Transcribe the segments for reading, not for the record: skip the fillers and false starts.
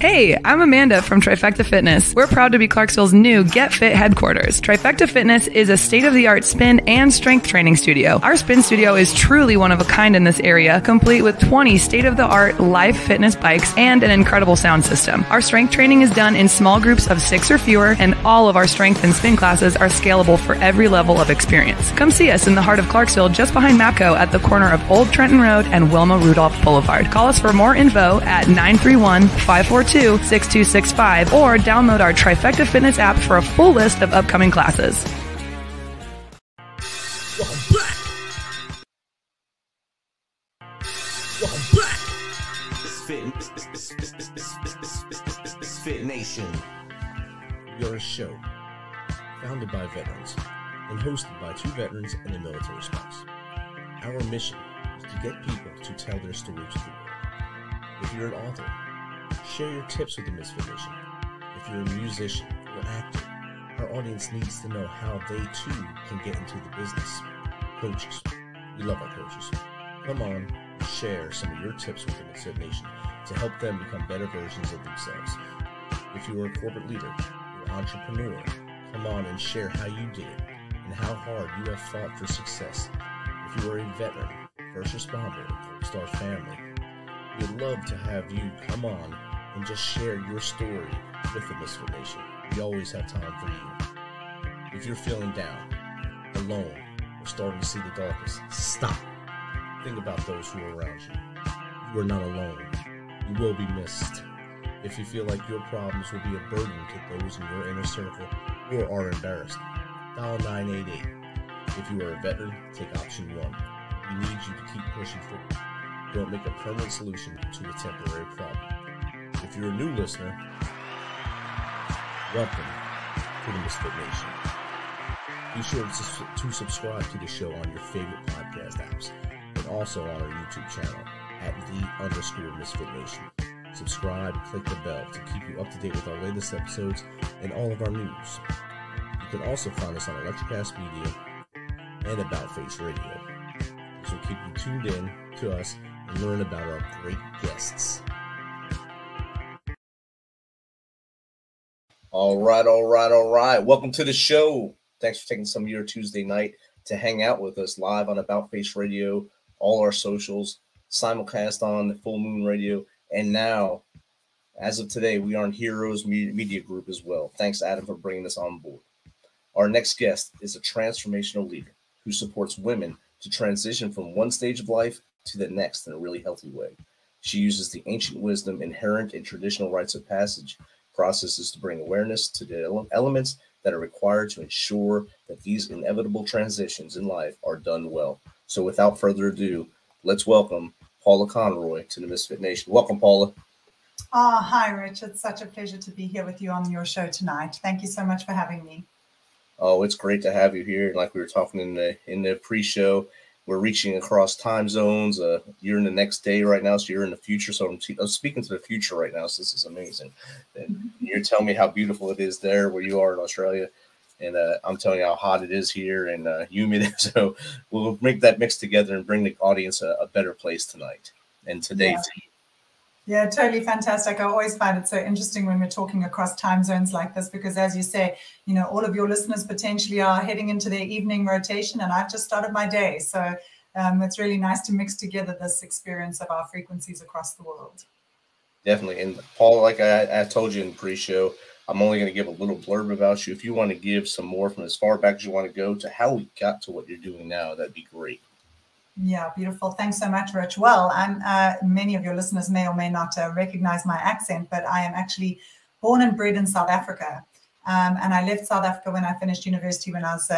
Hey, I'm Amanda from Trifecta Fitness. We're proud to be Clarksville's new Get Fit headquarters. Trifecta Fitness is a state-of-the-art spin and strength training studio. Our spin studio is truly one of a kind in this area, complete with 20 state-of-the-art live fitness bikes and an incredible sound system. Our strength training is done in small groups of 6 or fewer, and all of our strength and spin classes are scalable for every level of experience. Come see us in the heart of Clarksville, just behind MAPCO at the corner of Old Trenton Road and Wilma Rudolph Boulevard. Call us for more info at 931-542-6265 or download our Trifecta Fitness app for a full list of upcoming classes. Welcome back. Welcome back. MisFitNation. We are a show founded by veterans and hosted by 2 veterans and a military spouse. Our mission is to get people to tell their stories to the world. If you're an author, share your tips with the Misfit Nation. If you're a musician or actor, our audience needs to know how they too can get into the business. Coaches, we love our coaches. Come on and share some of your tips with the Misfit Nation to help them become better versions of themselves. If you are a corporate leader or entrepreneur, come on and share how you did it and how hard you have fought for success. If you are a veteran, first responder, or Star family, we'd love to have you come on and just share your story with the Misfit Nation. We always have time for you. If you're feeling down, alone, or starting to see the darkness, stop. Think about those who are around you. You are not alone. You will be missed. If you feel like your problems will be a burden to those in your inner circle or are embarrassed, dial 988. If you are a veteran, take option 1. We need you to keep pushing forward. Don't make a permanent solution to a temporary problem. If you're a new listener, welcome to the Misfit Nation. Be sure to subscribe to the show on your favorite podcast apps and also on our YouTube channel at @the_MisfitNation. Subscribe and click the bell to keep you up to date with our latest episodes and all of our news. You can also find us on Electrocast Media and About Face Radio. This will keep you tuned in to us and learn about our great guests. All right. Welcome to the show. Thanks for taking some of your Tuesday night to hang out with us live on About Face Radio, all our socials, simulcast on the Full Moon Radio, and now, as of today, we are on Heroes Media Group as well. Thanks, Adam, for bringing us on board. Our next guest is a transformational leader who supports women to transition from one stage of life to the next in a really healthy way. She uses the ancient wisdom inherent in traditional rites of passage processes to bring awareness to the elements that are required to ensure that these inevitable transitions in life are done well. So without further ado, let's welcome Paula Conroy to the Misfit Nation. Welcome, Paula. Oh, hi, Rich. It's such a pleasure to be here with you on your show tonight. Thank you so much for having me. Oh, it's great to have you here. And like we were talking in the pre-show, we're reaching across time zones. You're in the next day right now, so you're in the future. So I'm speaking to the future right now, so this is amazing. And you're telling me how beautiful it is there where you are in Australia. And I'm telling you how hot it is here and humid. So we'll make that mix together and bring the audience a better place tonight and today. Yeah. Yeah, totally fantastic. I always find it so interesting when we're talking across time zones like this, because as you say, you know, all of your listeners potentially are heading into their evening rotation, and I've just started my day. So it's really nice to mix together this experience of our frequencies across the world. Definitely. And Paul, like I told you in the pre-show, I'm only going to give a little blurb about you. If you want to give some more from as far back as you want to go to how we got to what you're doing now, that'd be great. Yeah, beautiful. Thanks so much, Rich. Well, many of your listeners may or may not recognize my accent, but I am actually born and bred in South Africa. And I left South Africa when I finished university when I was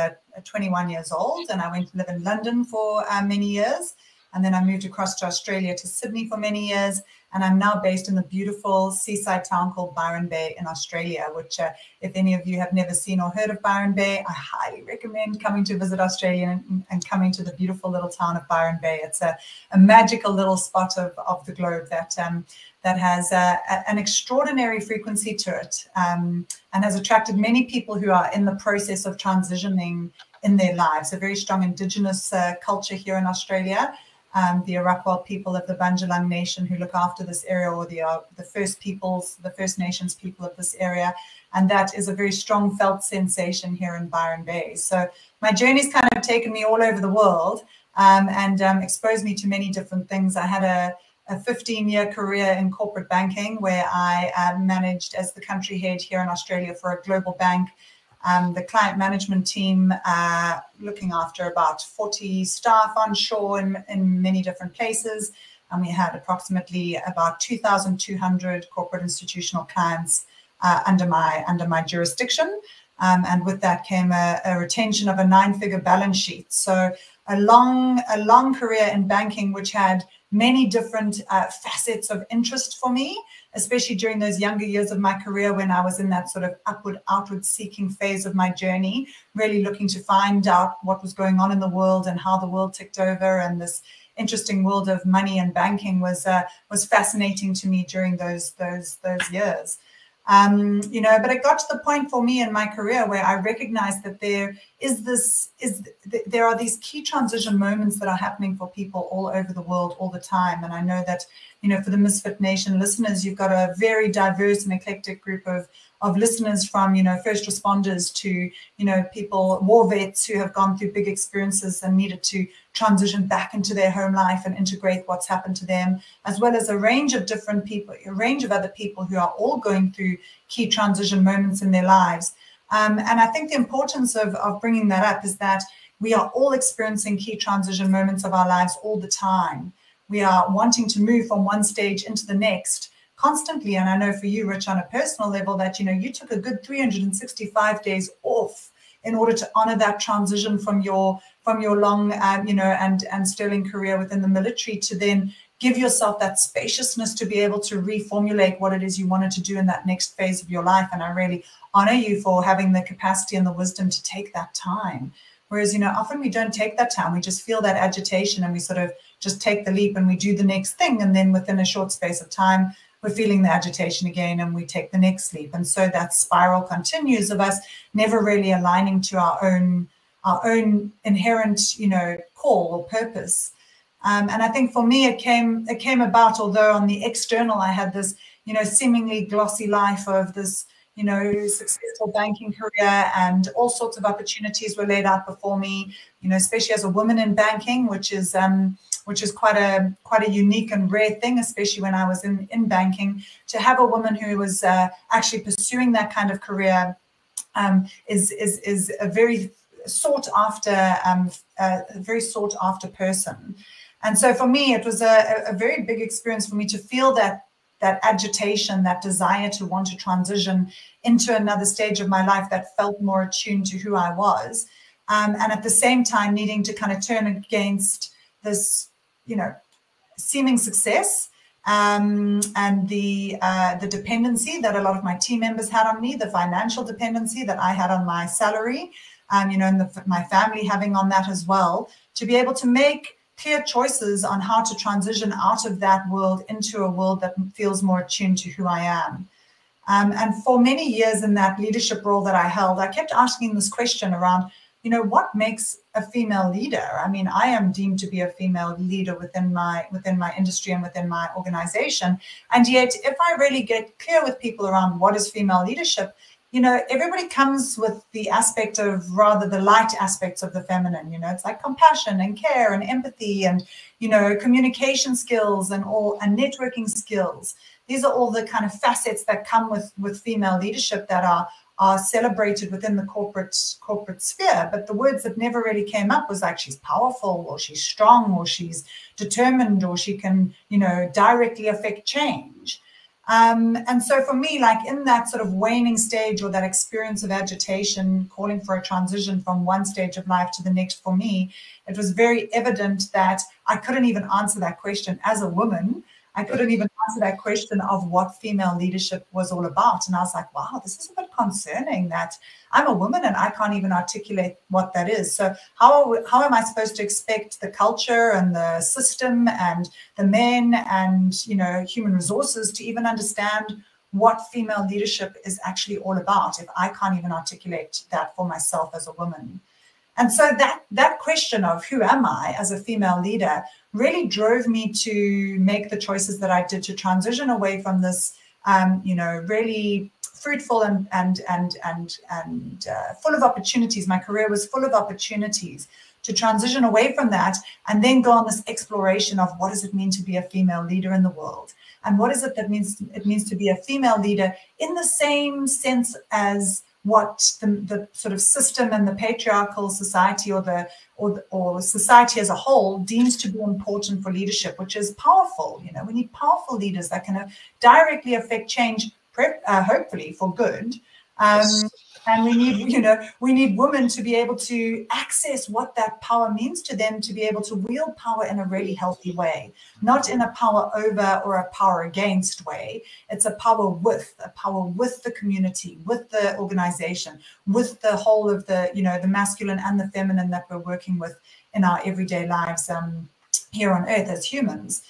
21 years old. And I went to live in London for many years. And then I moved across to Australia, to Sydney for many years. And I'm now based in the beautiful seaside town called Byron Bay in Australia, which if any of you have never seen or heard of Byron Bay, I highly recommend coming to visit Australia and coming to the beautiful little town of Byron Bay. It's a magical little spot of the globe that has an extraordinary frequency to it and has attracted many people who are in the process of transitioning in their lives. A very strong Indigenous culture here in Australia. the Arakwal people of the Bunjalung Nation who look after this area, or the First Nations people of this area. And that is a very strong felt sensation here in Byron Bay. So my journey's kind of taken me all over the world and exposed me to many different things. I had a 15-year career in corporate banking where I managed as the country head here in Australia for a global bank. The client management team looking after about 40 staff onshore in many different places. And we had approximately about 2,200 corporate institutional clients under my jurisdiction. And with that came a retention of a 9-figure balance sheet. So a long career in banking, which had many different facets of interest for me, especially during those younger years of my career when I was in that sort of outward seeking phase of my journey, really looking to find out what was going on in the world and how the world ticked over. And this interesting world of money and banking was fascinating to me during those years. But it got to the point for me in my career where I recognized that there are these key transition moments that are happening for people all over the world all the time. And I know that, for the Misfit Nation listeners, you've got a very diverse and eclectic group of listeners from, first responders to, people, war vets who have gone through big experiences and needed to transition back into their home life and integrate what's happened to them, as well as a range of different people, a range of other people who are all going through key transition moments in their lives. And I think the importance of bringing that up is that we are all experiencing key transition moments of our lives all the time. We are wanting to move from one stage into the next constantly. And I know for you, Rich, on a personal level, that, you took a good 365 days off in order to honor that transition from your long, and sterling career within the military to then give yourself that spaciousness to be able to reformulate what it is you wanted to do in that next phase of your life. And I really honor you for having the capacity and the wisdom to take that time. Whereas, often we don't take that time. We just feel that agitation and we sort of just take the leap and we do the next thing. And then within a short space of time, we're feeling the agitation again and we take the next leap. And so that spiral continues of us never really aligning to our own inherent, call or purpose. And I think for me, it came about, although on the external, I had this, seemingly glossy life of this, successful banking career, and all sorts of opportunities were laid out before me, especially as a woman in banking, which is quite a unique and rare thing, especially when I was in banking. To have a woman who was actually pursuing that kind of career is a very sought after person. And so for me, it was a very big experience for me to feel that agitation, that desire to want to transition into another stage of my life that felt more attuned to who I was. And at the same time, needing to kind of turn against this, seeming success and the dependency that a lot of my team members had on me, the financial dependency that I had on my salary, and my family having on that as well, to be able to make clear choices on how to transition out of that world into a world that feels more attuned to who I am. And for many years in that leadership role that I held, I kept asking this question around, what makes a female leader? I mean, I am deemed to be a female leader within my industry and within my organization. And yet, if I really get clear with people around what is female leadership, everybody comes with the aspect of rather the light aspects of the feminine. It's like compassion and care and empathy and, communication skills and networking skills. These are all the kind of facets that come with female leadership that are celebrated within the corporate sphere. But the words that never really came up was like, she's powerful, or she's strong, or she's determined, or she can, directly affect change. And so for me, like in that sort of waning stage or that experience of agitation, calling for a transition from one stage of life to the next, for me, it was very evident that I couldn't even answer that question as a woman. I couldn't even answer that question of what female leadership was all about. And I was like, wow, this is a bit concerning that I'm a woman and I can't even articulate what that is. So how am I supposed to expect the culture and the system and the men and, human resources to even understand what female leadership is actually all about if I can't even articulate that for myself as a woman? And so that question of who am I as a female leader really drove me to make the choices that I did to transition away from this, really fruitful and full of opportunities. My career was full of opportunities to transition away from that and then go on this exploration of what does it mean to be a female leader in the world, and what is it that it means to be a female leader in the same sense as what the sort of system and the patriarchal society or society as a whole deems to be important for leadership, which is powerful. We need powerful leaders that can directly affect change, hopefully for good. And we need women to be able to access what that power means to them, to be able to wield power in a really healthy way, not in a power over or a power against way. It's a power with the community, with the organization, with the whole of the masculine and the feminine that we're working with in our everyday lives here on earth as humans.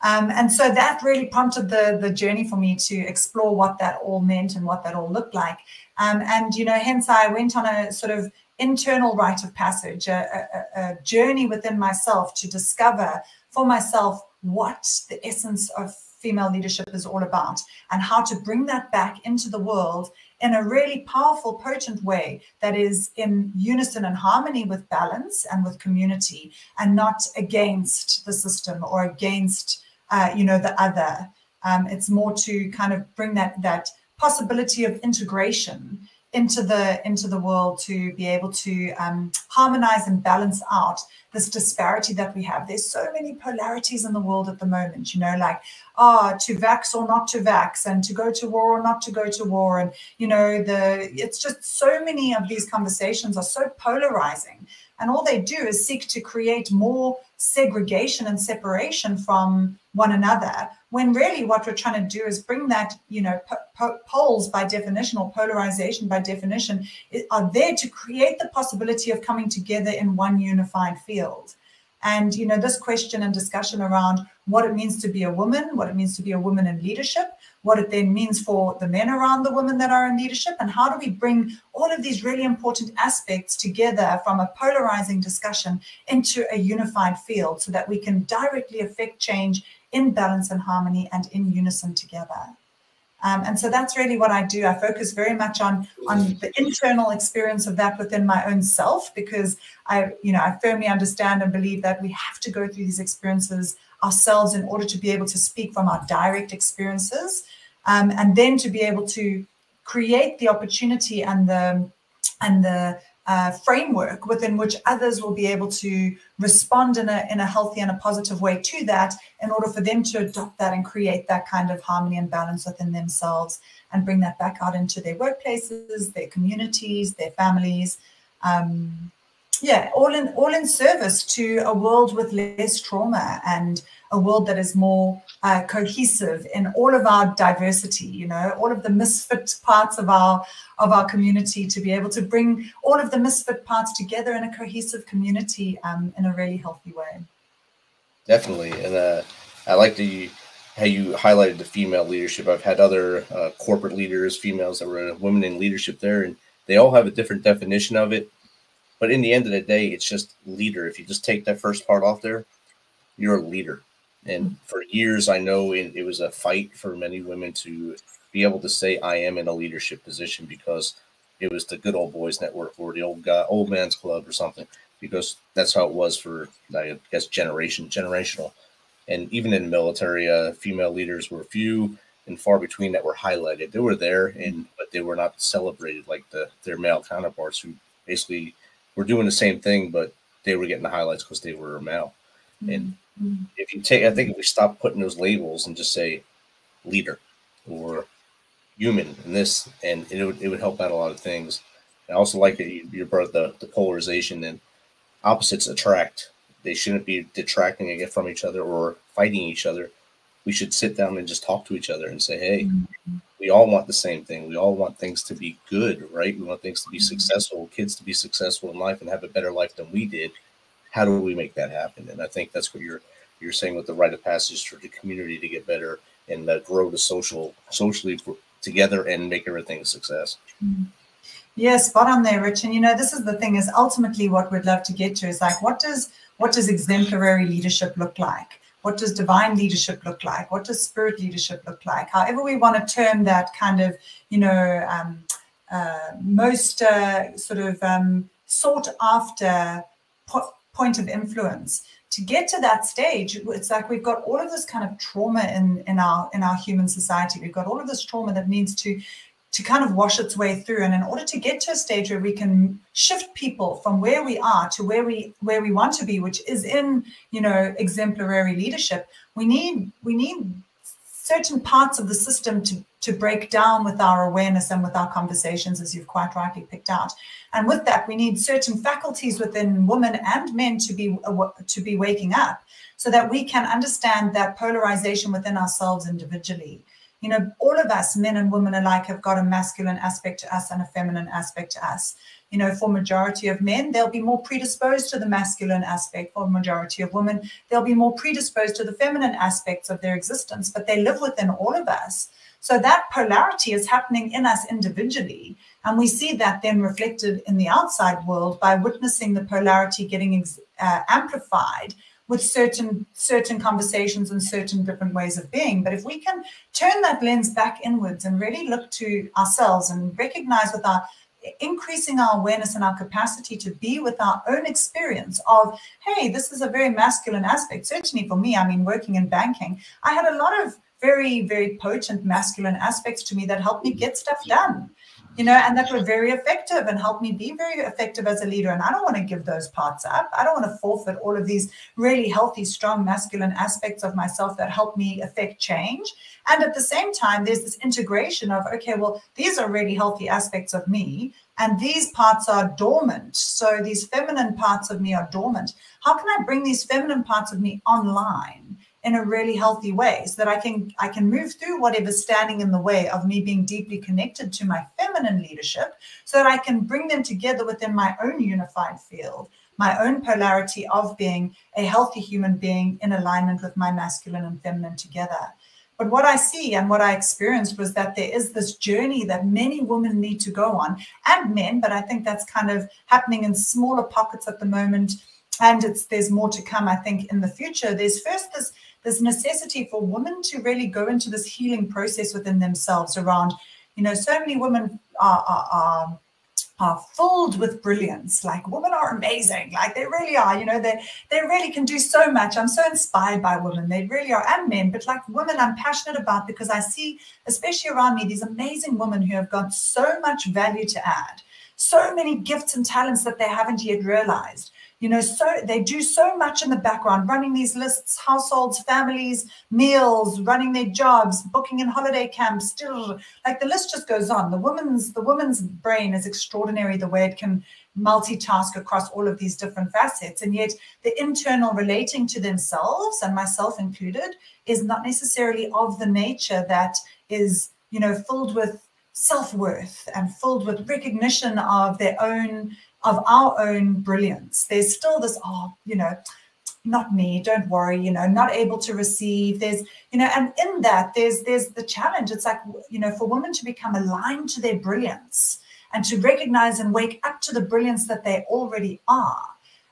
And so that really prompted the journey for me to explore what that all meant and what that all looked like. Hence I went on a sort of internal rite of passage, a journey within myself to discover for myself what the essence of female leadership is all about and how to bring that back into the world in a really powerful, potent way that is in unison and harmony with balance and with community, and not against the system or against the other. It's more to kind of bring that possibility of integration into the world, to be able to harmonize and balance out this disparity that we have. There's so many polarities in the world at the moment, to vax or not to vax, and to go to war or not to go to war. And, it's just so many of these conversations are so polarizing. And all they do is seek to create more segregation and separation from one another, when really what we're trying to do is bring that, poles by definition, or polarization by definition, are there to create the possibility of coming together in one unified field. And, this question and discussion around what it means to be a woman, what it means to be a woman in leadership, what it then means for the men around the women that are in leadership, and how do we bring all of these really important aspects together from a polarizing discussion into a unified field, so that we can directly affect change in balance and harmony and in unison together. And so that's really what I do. I focus very much on the internal experience of that within my own self, because I firmly understand and believe that we have to go through these experiences ourselves in order to be able to speak from our direct experiences, and then to be able to create the opportunity and the framework within which others will be able to respond in a healthy and a positive way to that, in order for them to adopt that and create that kind of harmony and balance within themselves, and bring that back out into their workplaces, their communities, their families. All in service to a world with less trauma, and a world that is more cohesive in all of our diversity, all of the misfit parts of our community, to be able to bring all of the misfit parts together in a cohesive community in a really healthy way. Definitely. And I like how you highlighted the female leadership. I've had other corporate leaders, females that were women in leadership there, and they all have a different definition of it. But in the end of the day, it's just leader. If you just take that first part off there, you're a leader. And for years, I know it was a fight for many women to be able to say, I am in a leadership position, because it was the good old boys network or the old man's club or something, because that's how it was for, I guess, generational. And even in the military, female leaders were few and far between that were highlighted. They were there, but they were not celebrated like their male counterparts, who basically were doing the same thing, but they were getting the highlights because they were a male. And if you take, I think if we stop putting those labels and just say leader or human in this, and it would help out a lot of things. I also like that you brought the polarization, and opposites attract. They shouldn't be detracting from each other or fighting each other. We should sit down and just talk to each other and say, hey, we all want the same thing. We all want things to be good, right? We want things to be successful, kids to be successful in life and have a better life than we did. How do we make that happen? And I think that's what you're saying with the rite of passage, for the community to get better and grow the socially together and make everything a success. Yeah, spot on there, Rich. And, this is the thing, is ultimately what we'd love to get to is like, what does exemplary leadership look like? What does divine leadership look like? What does spirit leadership look like? However we want to term that kind of, most sort of sought after point of influence. To get to that stage, it's like we've got all of this kind of trauma in our human society. We've got all of this trauma that needs to kind of wash its way through. And in order to get to a stage where we can shift people from where we are to where we want to be, which is in, exemplary leadership, we need certain parts of the system to break down with our awareness and with our conversations, as you've quite rightly picked out. And with that, we need certain faculties within women and men to be waking up, so that we can understand that polarization within ourselves individually. All of us, men and women alike, have got a masculine aspect to us and a feminine aspect to us. For majority of men, they'll be more predisposed to the masculine aspect. For majority of women, they'll be more predisposed to the feminine aspects of their existence, but they live within all of us. So that polarity is happening in us individually. And we see that then reflected in the outside world by witnessing the polarity getting amplified with certain conversations and certain different ways of being. But if we can turn that lens back inwards and really look to ourselves and recognize with our increasing our awareness and our capacity to be with our own experience of, hey, this is a very masculine aspect. Certainly for me, working in banking, I had a lot of very, very potent masculine aspects to me that helped me get stuff done. And that were very effective and helped me be very effective as a leader. And I don't want to give those parts up. I don't want to forfeit all of these really healthy, strong masculine aspects of myself that help me affect change. And at the same time, there's this integration of, okay, well, these are really healthy aspects of me, and these parts are dormant. So these feminine parts of me are dormant. How can I bring these feminine parts of me online in a really healthy way, so that I can move through whatever's standing in the way of me being deeply connected to my feminine leadership, so that I can bring them together within my own unified field, my own polarity of being a healthy human being in alignment with my masculine and feminine together. But what I see and what I experienced was that there is this journey that many women need to go on, and men, but I think that's kind of happening in smaller pockets at the moment. And there's more to come, I think, in the future. There's first this necessity for women to really go into this healing process within themselves around, so many women are filled with brilliance. Like, women are amazing. Like, they really are, they really can do so much. I'm so inspired by women. They really are, and men, but like women I'm passionate about, because I see, especially around me, these amazing women who have got so much value to add, so many gifts and talents that they haven't yet realized. So they do so much in the background, running these lists, households, families, meals, running their jobs, booking in holiday camps, still, like, the list just goes on. The woman's brain is extraordinary, the way it can multitask across all of these different facets. And yet the internal relating to themselves, and myself included, is not necessarily of the nature that is, filled with self-worth and filled with recognition of our own brilliance. There's still this, not me, don't worry, not able to receive. There's, and in that, there's the challenge. It's like, for women to become aligned to their brilliance and to recognize and wake up to the brilliance that they already are.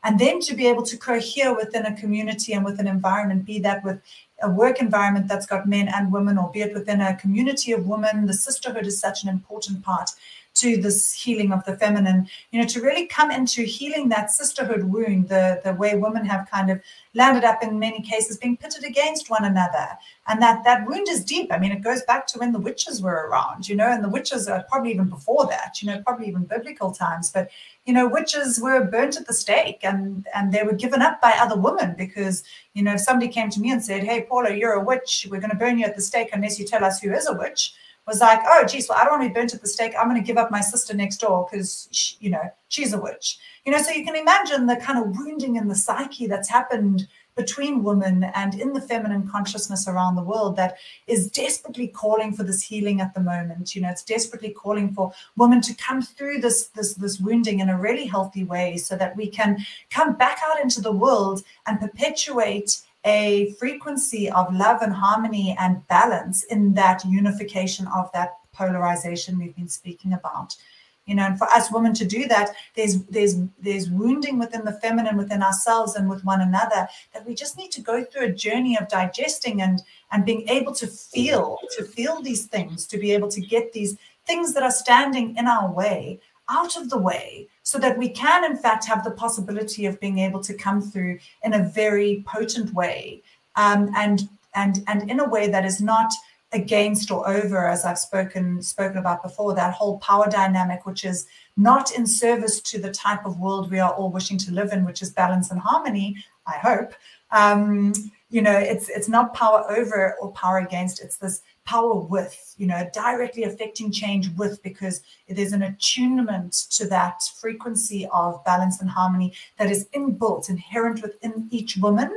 And then to be able to cohere within a community and with an environment, be that with a work environment that's got men and women, or be it within a community of women. The sisterhood is such an important part to this healing of the feminine, to really come into healing that sisterhood wound, the way women have kind of landed up in many cases being pitted against one another. And that wound is deep. It goes back to when the witches were around, and the witches are probably even before that, probably even biblical times. But, witches were burnt at the stake, and they were given up by other women because, if somebody came to me and said, hey, Paula, you're a witch, we're going to burn you at the stake unless you tell us who is a witch, was like, oh, geez, well, I don't want to be burnt at the stake. I'm going to give up my sister next door because, she's a witch. So you can imagine the kind of wounding in the psyche that's happened between women and in the feminine consciousness around the world that is desperately calling for this healing at the moment. It's desperately calling for women to come through this wounding in a really healthy way, so that we can come back out into the world and perpetuate a frequency of love and harmony and balance in that unification of that polarization we've been speaking about. you know, and for us women to do that, there's wounding within the feminine, within ourselves and with one another, that we just need to go through a journey of digesting and being able to feel these things, to be able to get these things that are standing in our way out of the way, so that we can in fact have the possibility of being able to come through in a very potent way, and in a way that is not against or over, as I've spoken about before, that whole power dynamic, which is not in service to the type of world we are all wishing to live in, which is balance and harmony, I hope. You know, it's not power over or power against, it's this power with, you know, directly affecting change with, because there's an attunement to that frequency of balance and harmony that is inbuilt, inherent within each woman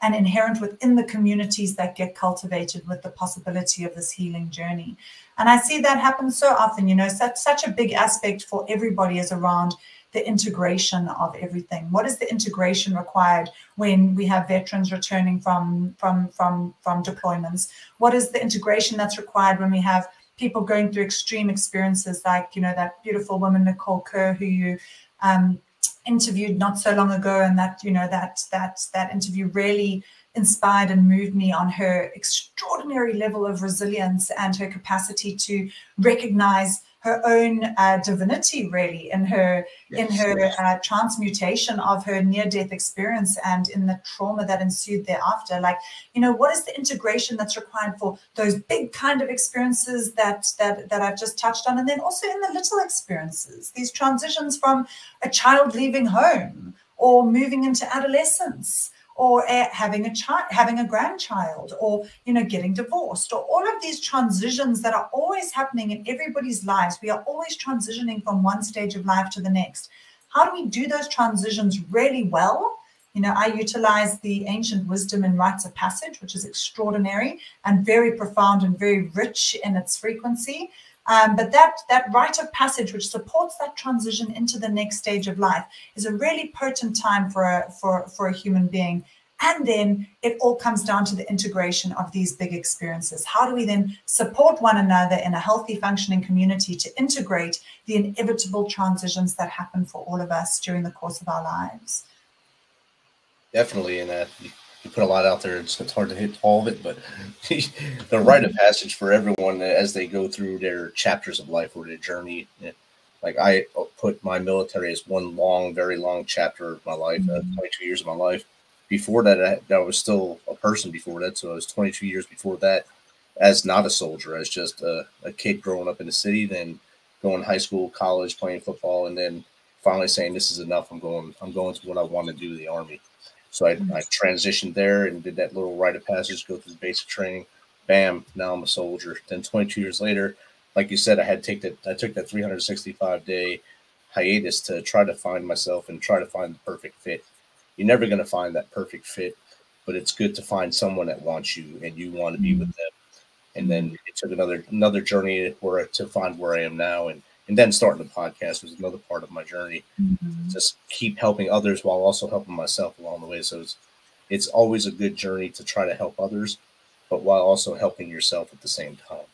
and inherent within the communities that get cultivated with the possibility of this healing journey. And I see that happen so often, you know, such a big aspect for everybody is around the integration of everything. What is the integration required when we have veterans returning from deployments? What is the integration that's required when we have people going through extreme experiences, like, you know, that beautiful woman, Nicole Kerr, who you interviewed not so long ago, and that, you know, that interview really inspired and moved me on her extraordinary level of resilience and her capacity to recognize her own divinity, really, in her transmutation of her near-death experience and in the trauma that ensued thereafter. Like, you know, what is the integration that's required for those big kind of experiences that I've just touched on, and then also in the little experiences, these transitions from a child leaving home or moving into adolescence, or having a grandchild, or, you know, getting divorced, or all of these transitions that are always happening in everybody's lives. We are always transitioning from one stage of life to the next. How do we do those transitions really well? You know, I utilize the ancient wisdom in Rites of Passage, which is extraordinary and very profound and very rich in its frequency. But that rite of passage, which supports that transition into the next stage of life, is a really potent time for a human being. And then it all comes down to the integration of these big experiences. How do we then support one another in a healthy, functioning community to integrate the inevitable transitions that happen for all of us during the course of our lives? Definitely, and you put a lot out there. It's hard to hit all of it, but the rite of passage for everyone as they go through their chapters of life or their journey. Like, I put my military as one long, very long chapter of my life, 22 years of my life. Before that, I was still a person before that, so I was 22 years before that as not a soldier, as just a kid growing up in the city, then going to high school, college, playing football, and then finally saying, this is enough. I'm going to what I want to do, the Army. So I transitioned there and did that little rite of passage, go through the basic training. Bam, now I'm a soldier. Then 22 years later, like you said, I took that 365-day hiatus to try to find myself and try to find the perfect fit. You're never going to find that perfect fit, but it's good to find someone that wants you and you want to be with them. And then it took another journey to find where I am now, and then starting the podcast was another part of my journey. Just keep helping others while also helping myself along the way. So it's always a good journey to try to help others, but while also helping yourself at the same time.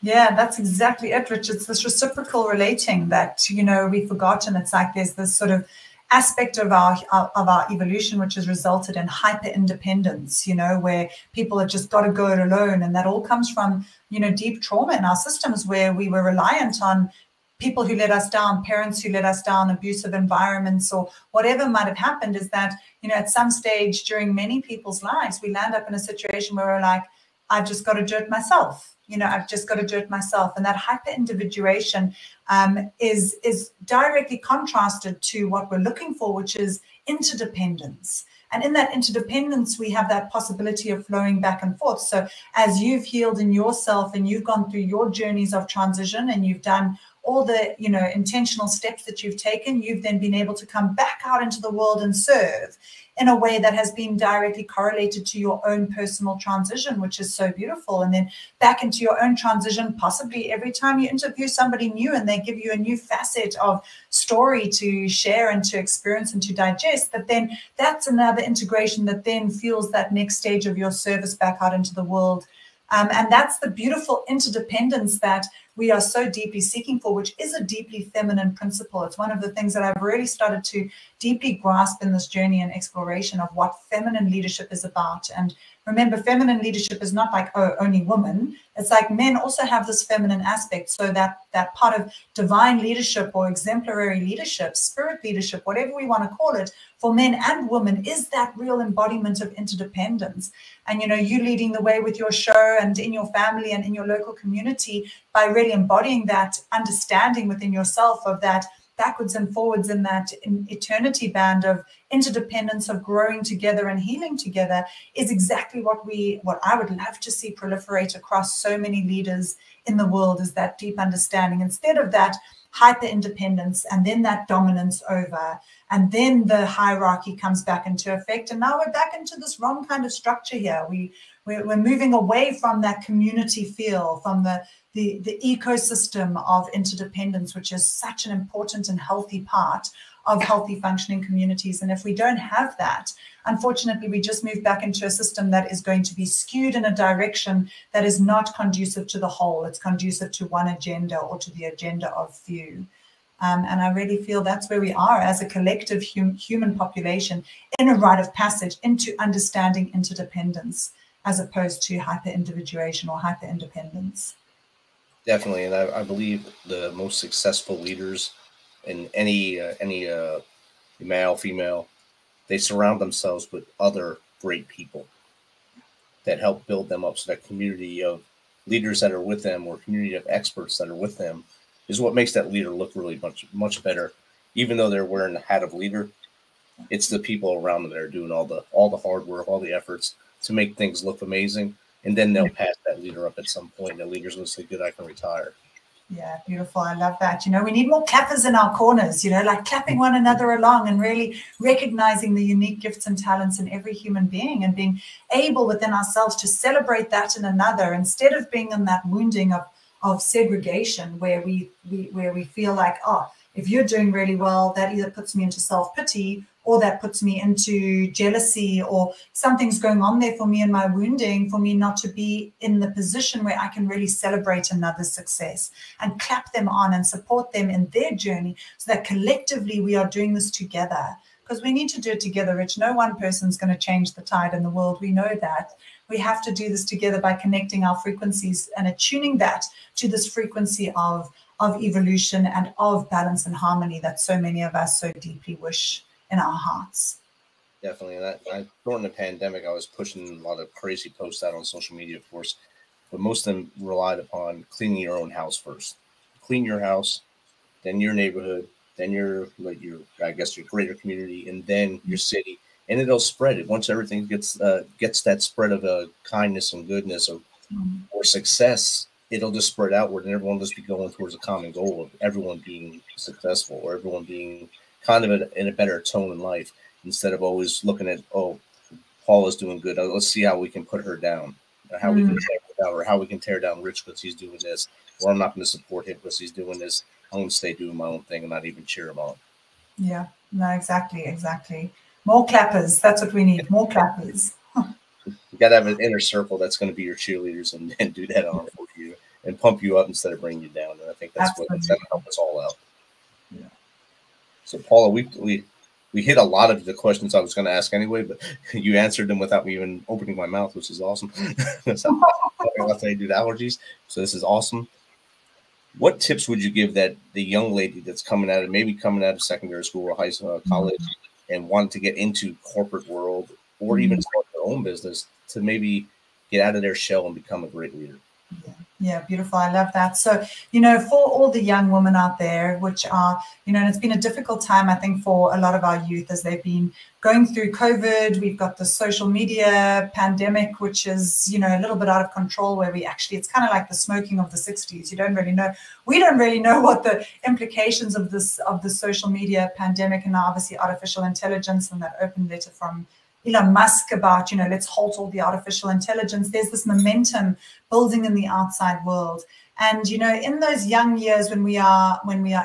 Yeah, that's exactly it, Rich. It's this reciprocal relating that, you know, we've forgotten. It's like there's this sort of aspect of our evolution which has resulted in hyper independence, you know, where people have just got to go it alone, and that all comes from, you know, deep trauma in our systems where we were reliant on people who let us down, parents who let us down, abusive environments, or whatever might have happened. Is that, you know, at some stage during many people's lives, we land up in a situation where we're like, I've just got to do it myself. You know, I've just got to do it myself. And that hyper-individuation is directly contrasted to what we're looking for, which is interdependence. And in that interdependence, we have that possibility of flowing back and forth. So as you've healed in yourself and you've gone through your journeys of transition and you've done all the, you know, intentional steps that you've taken, you've then been able to come back out into the world and serve in a way that has been directly correlated to your own personal transition, which is so beautiful. And then back into your own transition, possibly every time you interview somebody new and they give you a new facet of story to share and to experience and to digest, that then that's another integration that then fuels that next stage of your service back out into the world. And that's the beautiful interdependence that we are so deeply seeking for, which is a deeply feminine principle. It's one of the things that I've really started to deeply grasp in this journey and exploration of what feminine leadership is about. And remember, feminine leadership is not like, oh, only women. It's like men also have this feminine aspect. So that part of divine leadership or exemplary leadership, spirit leadership, whatever we want to call it, for men and women, is that real embodiment of interdependence. And, you know, you leading the way with your show and in your family and in your local community by really embodying that understanding within yourself of that backwards and forwards in that eternity band of interdependence, of growing together and healing together, is exactly what I would love to see proliferate across so many leaders in the world, is that deep understanding instead of that hyper independence and then that dominance over, and then the hierarchy comes back into effect. And now we're back into this wrong kind of structure here. We're moving away from that community feel, from the ecosystem of interdependence, which is such an important and healthy part of healthy functioning communities. And if we don't have that, unfortunately, we just move back into a system that is going to be skewed in a direction that is not conducive to the whole. It's conducive to one agenda or to the agenda of few. And I really feel that's where we are as a collective human population, in a rite of passage into understanding interdependence as opposed to hyper-individuation or hyper-independence. Definitely, and I believe the most successful leaders in any male, female, they surround themselves with other great people that help build them up. So that community of leaders that are with them, or community of experts that are with them, is what makes that leader look really much better. Even though they're wearing the hat of leader, it's the people around them that are doing all the hard work, all the efforts to make things look amazing. And then they'll pass that leader up at some point. And the leader's going to say, good, I can retire. Yeah, beautiful. I love that. You know, we need more clappers in our corners, you know, like clapping one another along and really recognizing the unique gifts and talents in every human being, and being able within ourselves to celebrate that in another, instead of being in that wounding of segregation where we feel like, oh, if you're doing really well, that either puts me into self-pity, or that puts me into jealousy, or something's going on there for me in my wounding, for me not to be in the position where I can really celebrate another's success and clap them on and support them in their journey, so that collectively we are doing this together. Because we need to do it together, Rich. No one person's going to change the tide in the world. We know that. We have to do this together by connecting our frequencies and attuning that to this frequency of evolution and of balance and harmony that so many of us so deeply wish in our hearts. Definitely. And during the pandemic, I was pushing a lot of crazy posts out on social media, of course, but most of them relied upon cleaning your own house first. Clean your house, then your neighborhood, then your greater community, and then your city, and it'll spread it. Once everything gets that spread of kindness and goodness or success, it'll just spread outward, and everyone will just be going towards a common goal of everyone being successful, or everyone being kind of in a better tone in life, instead of always looking at, oh, Paula's doing good, let's see how we can put her down, or how we can tear her down, or how we can tear down Rich because he's doing this, or I'm not going to support him because he's doing this. I'm going to stay doing my own thing and not even cheer him on. Yeah, no, exactly. More clappers. That's what we need. More clappers. You got to have an inner circle that's going to be your cheerleaders and do that on for you and pump you up instead of bringing you down. And I think that's what's going to help us all out. Yeah. So, Paula, we hit a lot of the questions I was going to ask anyway, but you answered them without me even opening my mouth, which is awesome. That's how I do the allergies. So this is awesome. What tips would you give that the young lady that's coming out of secondary school or high school, college, and wanted to get into corporate world, or even start their own business, to maybe get out of their shell and become a great leader? Yeah, beautiful. I love that. So, for all the young women out there, which are, and it's been a difficult time, I think, for a lot of our youth as they've been going through COVID. We've got the social media pandemic, which is, a little bit out of control, where it's kind of like the smoking of the 60s. We don't really know what the implications of the social media pandemic, and now obviously artificial intelligence, and that open letter from Elon Musk about, let's halt all the artificial intelligence. There's this momentum building in the outside world. And, in those young years when we are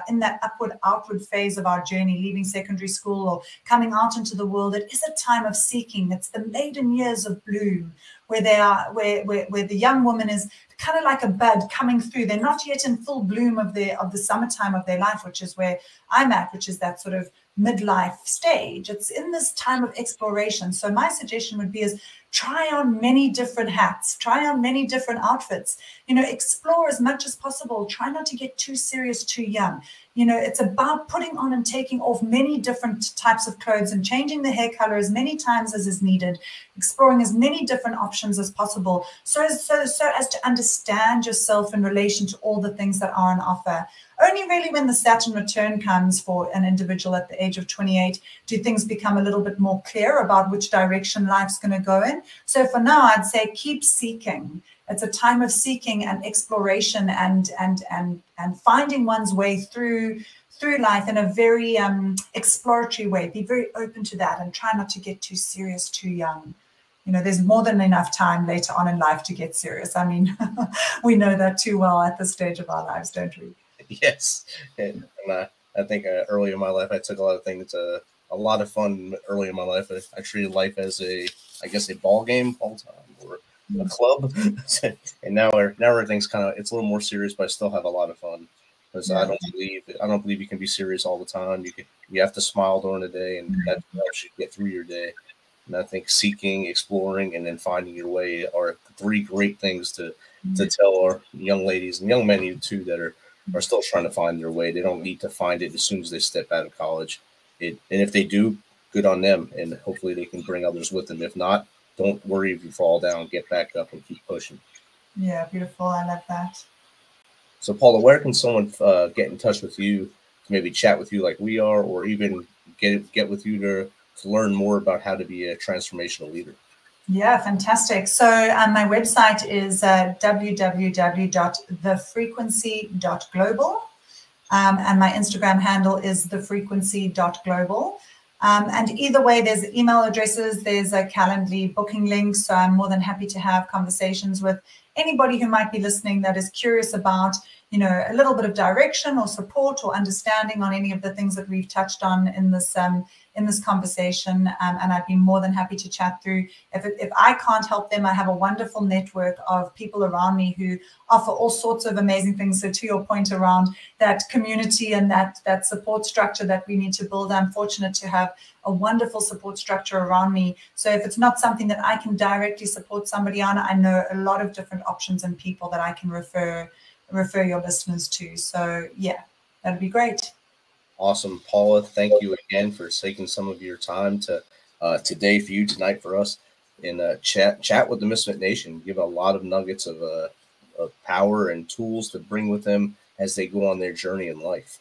in that outward phase of our journey, leaving secondary school or coming out into the world, it is a time of seeking. It's the maiden years of bloom, where they are, where the young woman is kind of like a bud coming through. They're not yet in full bloom of the summertime of their life, which is where I'm at, which is that sort of midlife stage. It's in this time of exploration. So my suggestion would be is try on many different hats, try on many different outfits, explore as much as possible. Try not to get too serious too young. It's about putting on and taking off many different types of clothes and changing the hair color as many times as is needed, exploring as many different options as possible, so as to understand yourself in relation to all the things that are on offer. Only really when the Saturn return comes for an individual at the age of 28 do things become a little bit more clear about which direction life's going to go in. So for now, I'd say keep seeking. It's a time of seeking and exploration and finding one's way through life in a very exploratory way. Be very open to that and try not to get too serious too young. There's more than enough time later on in life to get serious. I mean, we know that too well at this stage of our lives, don't we? Yes. And I think early in my life, I took a lot of things, a lot of fun early in my life. I treated life as a ball game all the time, or a club. And now everything's it's a little more serious, but I still have a lot of fun, because I don't believe you can be serious all the time. You have to smile during the day, and that helps you get through your day. And I think seeking, exploring, and then finding your way are three great things to tell our young ladies and young men too that are still trying to find their way. They don't need to find it as soon as they step out of college. And if they do, good on them, and hopefully they can bring others with them. If not, don't worry if you fall down, get back up and keep pushing. Yeah, beautiful. I love that. So Paula, where can someone get in touch with you, to maybe chat with you like we are, or even get with you to learn more about how to be a transformational leader? Yeah, fantastic. So my website is www.thefrequency.global. And my Instagram handle is thefrequency.global. And either way, there's email addresses, there's a Calendly booking link. So I'm more than happy to have conversations with anybody who might be listening that is curious about, a little bit of direction or support or understanding on any of the things that we've touched on in this conversation. And I'd be more than happy to chat through. If I can't help them, I have a wonderful network of people around me who offer all sorts of amazing things. So to your point around that community and that support structure that we need to build, I'm fortunate to have a wonderful support structure around me. So if it's not something that I can directly support somebody on, I know a lot of different options and people that I can refer your listeners to. So yeah, that'd be great. Awesome. Paula, thank you again for taking some of your time today for you, tonight for us, and chat with the Misfit Nation. Give a lot of nuggets of power and tools to bring with them as they go on their journey in life.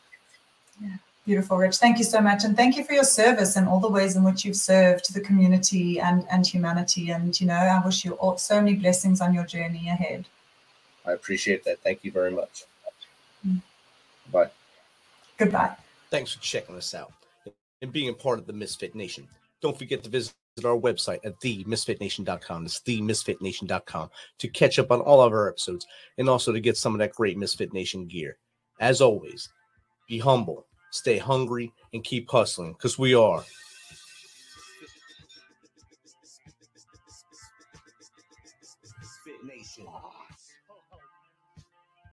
Yeah. Beautiful, Rich. Thank you so much. And thank you for your service and all the ways in which you've served the community and humanity. And, I wish you all so many blessings on your journey ahead. I appreciate that. Thank you very much. Bye. Goodbye. Thanks for checking us out and being a part of the Misfit Nation. Don't forget to visit our website at themisfitnation.com. It's themisfitnation.com to catch up on all of our episodes and also to get some of that great Misfit Nation gear. As always, be humble, stay hungry, and keep hustling, because we are